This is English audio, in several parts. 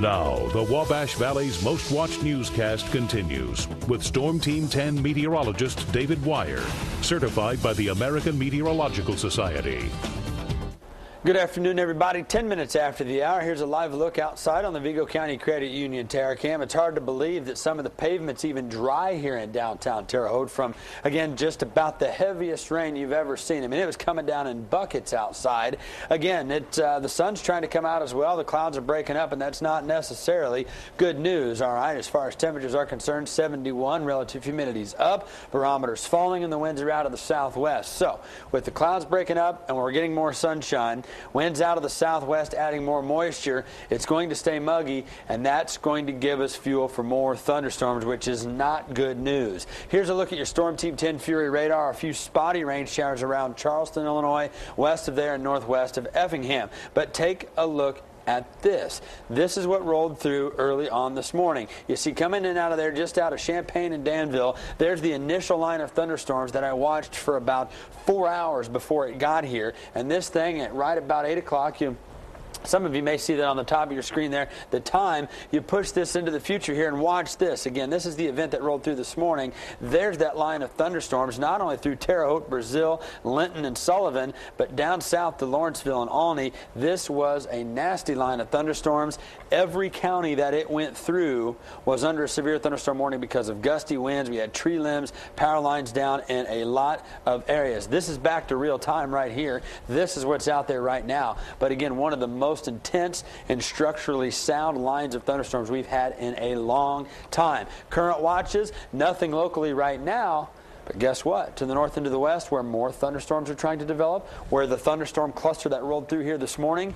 Now, the Wabash Valley's most watched newscast continues with Storm Team 10 meteorologist David Wire, certified by the American Meteorological Society. Good afternoon, everybody. 10 minutes after the hour, here's a live look outside on the Vigo County Credit Union Terra Cam. It's hard to believe that some of the pavement's even dry here in downtown Terre Haute from, again, just about the heaviest rain you've ever seen. I mean, it was coming down in buckets outside. Again, the sun's trying to come out as well. The clouds are breaking up, and that's not necessarily good news, all right? As far as temperatures are concerned, 71, relative humidity's up, barometer's falling, and the winds are out of the southwest. So, with the clouds breaking up and we're getting more sunshine, winds out of the southwest adding more moisture, it's going to stay muggy, and that's going to give us fuel for more thunderstorms, which is not good news. Here's a look at your Storm Team 10 Fury radar. A few spotty rain showers around Charleston, Illinois, west of there and northwest of Effingham. But take a look at this. This is what rolled through early on this morning. You see, coming in and out of there, just out of Champaign and Danville, there's the initial line of thunderstorms that I watched for about 4 hours before it got here. And this thing at right about 8 o'clock, some of you may see that on the top of your screen there. The time you push this into the future here and watch this. Again, this is the event that rolled through this morning. There's that line of thunderstorms, not only through Terre Haute, Brazil, Linton, and Sullivan, but down south to Lawrenceville and Olney. This was a nasty line of thunderstorms. Every county that it went through was under a severe thunderstorm warning because of gusty winds. We had tree limbs, power lines down in a lot of areas. This is back to real time right here. This is what's out there right now. But again, one of the most intense and structurally sound lines of thunderstorms we've had in a long time. Current watches, nothing locally right now. But guess what? To the north and to the west, where more thunderstorms are trying to develop, where the thunderstorm cluster that rolled through here this morning,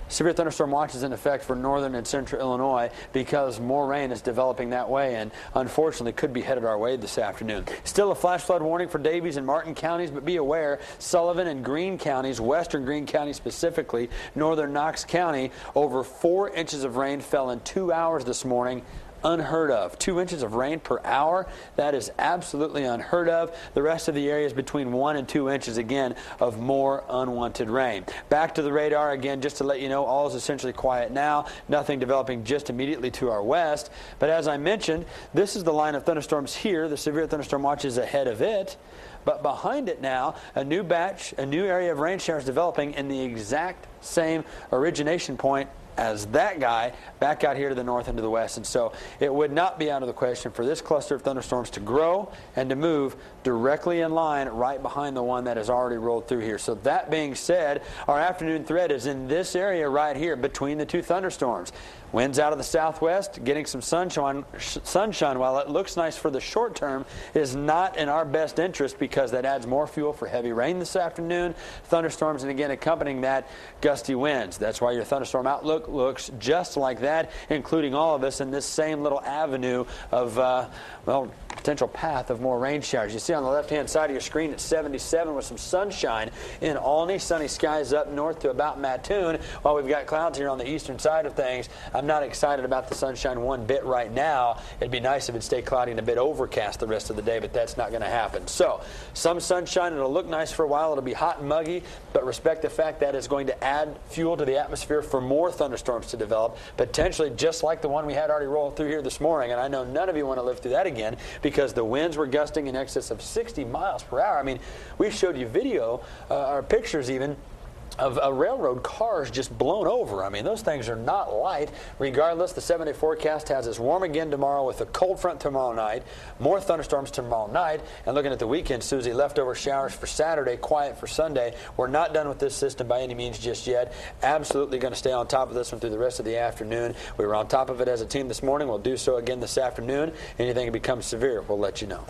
severe thunderstorm watch is in effect for northern and central Illinois because more rain is developing that way and unfortunately could be headed our way this afternoon. Still a flash flood warning for Davies and Martin counties, but be aware, Sullivan and Greene counties, western Greene County specifically, northern Knox County, over 4 inches of rain fell in 2 hours this morning. Unheard of. 2 inches of rain per hour. That is absolutely unheard of. The rest of the area is between 1 and 2 inches, again, of more unwanted rain. Back to the radar again, just to let you know, all is essentially quiet now. Nothing developing just immediately to our west. But as I mentioned, this is the line of thunderstorms here. The severe thunderstorm watch is ahead of it. But behind it now, a new batch, a new area of rain showers developing in the exact same origination point as that guy back out here to the north and to the west. And so it would not be out of the question for this cluster of thunderstorms to grow and to move directly in line right behind the one that has already rolled through here. So that being said, our afternoon thread is in this area right here between the two thunderstorms. Winds out of the southwest, getting some sunshine, while it looks nice for the short term, is not in our best interest because that adds more fuel for heavy rain this afternoon, thunderstorms, and again accompanying that, gusty winds. That's why your thunderstorm outlook looks just like that, including all of us in this same little avenue of, well, potential path of more rain showers. You see on the left-hand side of your screen it's 77 with some sunshine in Olney. Sunny skies up north to about Mattoon, while we've got clouds here on the eastern side of things. I'm not excited about the sunshine one bit right now. It'd be nice if it stayed cloudy and a bit overcast the rest of the day, but that's not going to happen. So, some sunshine. It'll look nice for a while. It'll be hot and muggy, but respect the fact that it's going to add fuel to the atmosphere for more thunderstorms to develop, potentially just like the one we had already rolled through here this morning. And I know none of you want to live through that again because the winds were gusting in excess of 60 miles per hour. I mean, we showed you video, or pictures even, of railroad cars just blown over. I mean, those things are not light. Regardless, the 7-day forecast has us warm again tomorrow with a cold front tomorrow night, more thunderstorms tomorrow night, and looking at the weekend, Susie, leftover showers for Saturday, quiet for Sunday. We're not done with this system by any means just yet. Absolutely going to stay on top of this one through the rest of the afternoon. We were on top of it as a team this morning. We'll do so again this afternoon. Anything that becomes severe, we'll let you know.